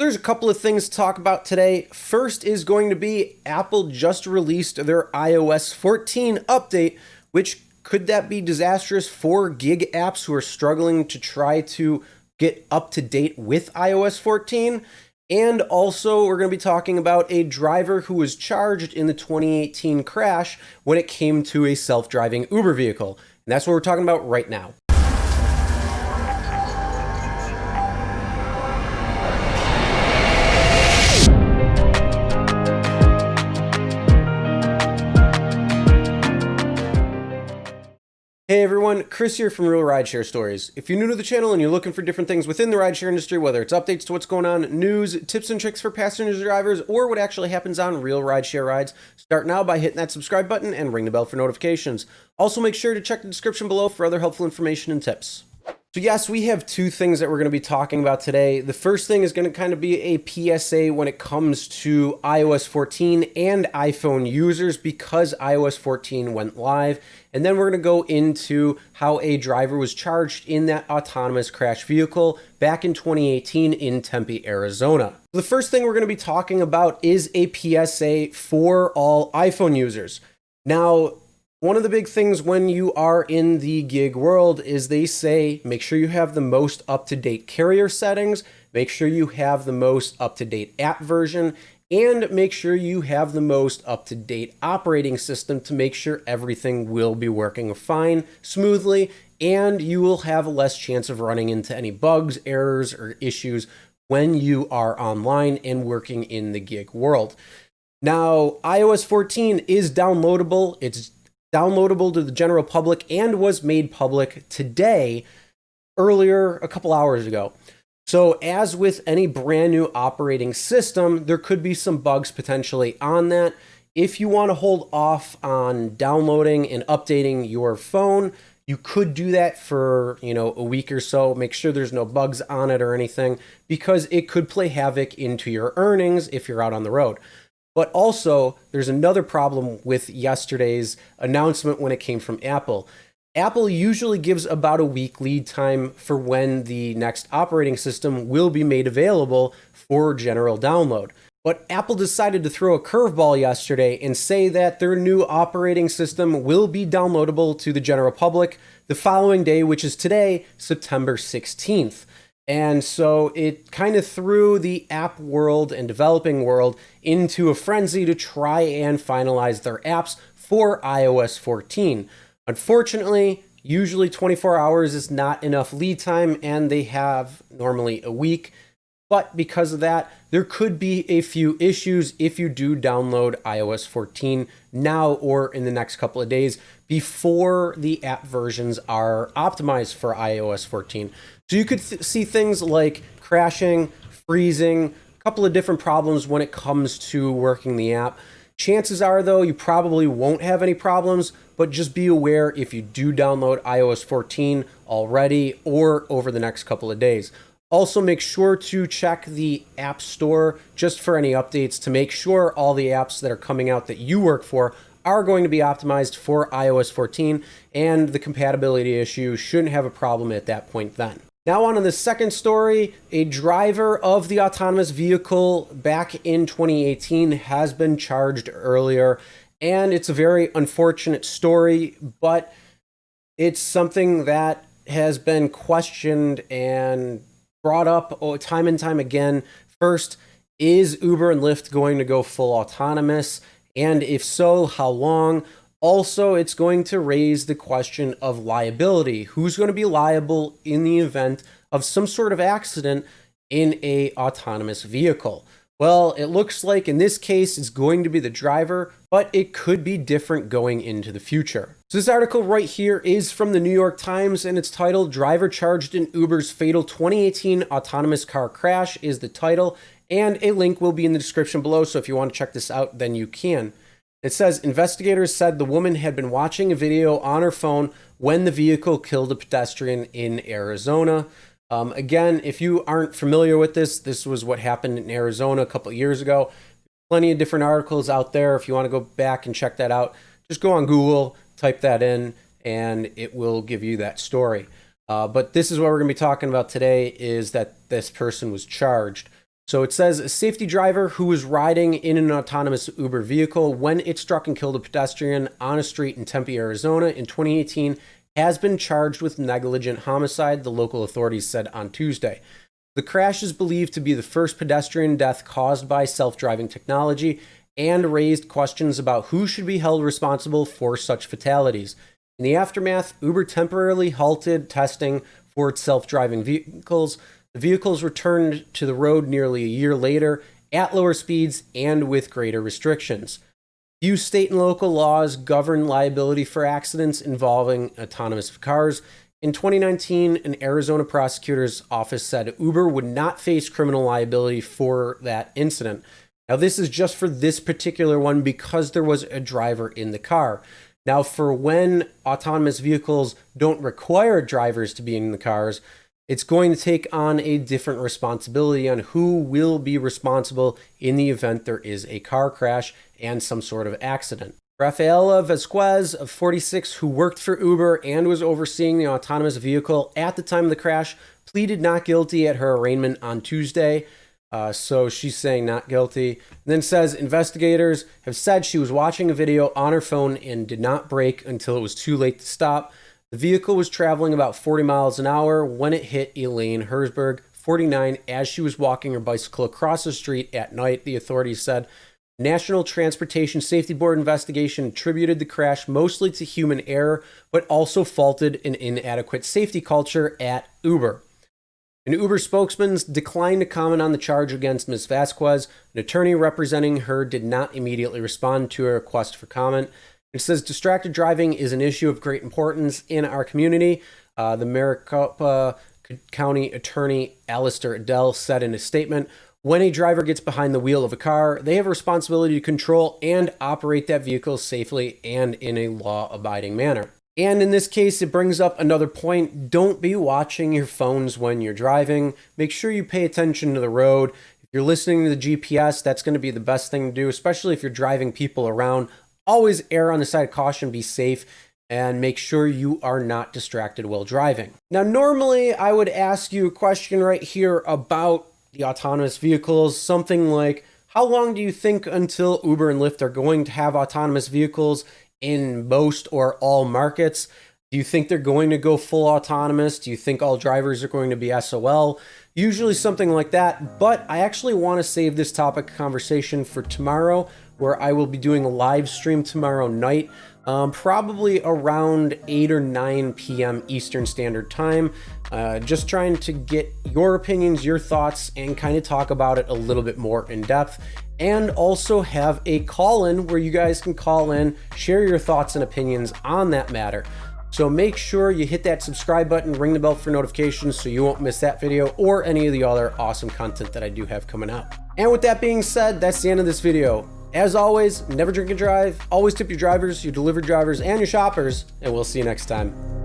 There's a couple of things to talk about today. First is going to be Apple just released their iOS 14 update, which could that be disastrous for gig apps who are struggling to try to get up to date with iOS 14? And also, we're going to be talking about a driver who was charged in the 2018 crash when it came to a self-driving Uber vehicle. And that's what we're talking about right now. Hey everyone, Chris here from Real Rideshare Stories. If you're new to the channel and you're looking for different things within the rideshare industry, whether it's updates to what's going on, news, tips and tricks for passengers and drivers, or what actually happens on real rideshare rides, start now by hitting that subscribe button and ring the bell for notifications. Also make sure to check the description below for other helpful information and tips. So yes, we have two things that we're going to be talking about today. The first thing is going to kind of be a PSA when it comes to iOS 14 and iPhone users because iOS 14 went live. And then we're going to go into how a driver was charged in that autonomous crash vehicle back in 2018 in Tempe, Arizona. The first thing we're going to be talking about is a PSA for all iPhone users. Now, one of the big things when you are in the gig world is they say, make sure you have the most up-to-date carrier settings, make sure you have the most up-to-date app version, and make sure you have the most up-to-date operating system to make sure everything will be working fine, smoothly, and you will have less chance of running into any bugs, errors, or issues when you are online and working in the gig world. Now, iOS 14 is downloadable. It's downloadable to the general public and was made public today, earlier, a couple hours ago. So as with any brand new operating system, there could be some bugs potentially on that. If you want to hold off on downloading and updating your phone, you could do that for, a week or so. Make sure there's no bugs on it or anything, because it could play havoc into your earnings if you're out on the road. But also, there's another problem with yesterday's announcement when it came from Apple. Apple usually gives about a week lead time for when the next operating system will be made available for general download. But Apple decided to throw a curveball yesterday and say that their new operating system will be downloadable to the general public the following day, which is today, September 16th. And so it kind of threw the app world and developing world into a frenzy to try and finalize their apps for iOS 14. Unfortunately, usually 24 hours is not enough lead time, and they have normally a week. But because of that, there could be a few issues if you do download iOS 14 now or in the next couple of days before the app versions are optimized for iOS 14. So you could see things like crashing, freezing, a couple of different problems when it comes to working the app. Chances are, though, you probably won't have any problems, but just be aware if you do download iOS 14 already or over the next couple of days. Also, make sure to check the App Store just for any updates to make sure all the apps that are coming out that you work for are going to be optimized for iOS 14, and the compatibility issue shouldn't have a problem at that point then. Now on to the second story. A driver of the autonomous vehicle back in 2018 has been charged earlier, and it's a very unfortunate story, but it's something that has been questioned and brought up time and time again. First, is Uber and Lyft going to go full autonomous? And if so, how long? Also, it's going to raise the question of liability. Who's going to be liable in the event of some sort of accident in a autonomous vehicle? Well, it looks like in this case, it's going to be the driver, but it could be different going into the future. So this article right here is from the New York Times, and it's titled "Driver Charged in Uber's Fatal 2018 Autonomous Car Crash" is the title, and a link will be in the description below, so if you want to check this out, then you can. It says, investigators said the woman had been watching a video on her phone when the vehicle killed a pedestrian in Arizona. Again, if you aren't familiar with this was what happened in Arizona a couple of years ago. Plenty of different articles out there. If you want to go back and check that out, just go on Google, type that in, and it will give you that story. But this is what we're going to be talking about today, is that this person was charged. So it says a safety driver who was riding in an autonomous Uber vehicle when it struck and killed a pedestrian on a street in Tempe, Arizona in 2018 has been charged with negligent homicide, the local authorities said on Tuesday. The crash is believed to be the first pedestrian death caused by self-driving technology and raised questions about who should be held responsible for such fatalities. In the aftermath, Uber temporarily halted testing for its self-driving vehicles. The vehicles returned to the road nearly a year later at lower speeds and with greater restrictions. Few state and local laws govern liability for accidents involving autonomous cars. In 2019, an Arizona prosecutor's office said Uber would not face criminal liability for that incident. Now, this is just for this particular one because there was a driver in the car. Now, for when autonomous vehicles don't require drivers to be in the cars, it's going to take on a different responsibility on who will be responsible in the event there is a car crash and some sort of accident. Rafaela Vasquez, of 46, who worked for Uber and was overseeing the autonomous vehicle at the time of the crash, pleaded not guilty at her arraignment on Tuesday. So she's saying not guilty. And then says investigators have said she was watching a video on her phone and did not brake until it was too late to stop. The vehicle was traveling about 40 miles an hour when it hit Elaine Herzberg, 49, as she was walking her bicycle across the street at night, the authorities said. National Transportation Safety Board investigation attributed the crash mostly to human error, but also faulted an inadequate safety culture at Uber. An Uber spokesman declined to comment on the charge against Ms. Vasquez. An attorney representing her did not immediately respond to a request for comment. It says distracted driving is an issue of great importance in our community. The Maricopa County Attorney Alistair Adele said in a statement, when a driver gets behind the wheel of a car, they have a responsibility to control and operate that vehicle safely and in a law-abiding manner. And in this case, it brings up another point. Don't be watching your phones when you're driving. Make sure you pay attention to the road. If you're listening to the GPS, that's going to be the best thing to do, especially if you're driving people around. Always err on the side of caution, be safe, and make sure you are not distracted while driving. Now, normally I would ask you a question right here about the autonomous vehicles, something like, how long do you think until Uber and Lyft are going to have autonomous vehicles in most or all markets? Do you think they're going to go full autonomous? Do you think all drivers are going to be SOL? Usually something like that, but I actually want to save this topic conversation for tomorrow, where I will be doing a live stream tomorrow night, probably around 8 or 9 p.m. Eastern Standard Time. Just trying to get your opinions, your thoughts, and kind of talk about it a little bit more in depth. And also have a call-in where you guys can call in, share your thoughts and opinions on that matter. So make sure you hit that subscribe button, ring the bell for notifications so you won't miss that video or any of the other awesome content that I do have coming out. And with that being said, that's the end of this video. As always, never drink and drive, always tip your drivers, your delivery drivers, and your shoppers, and we'll see you next time.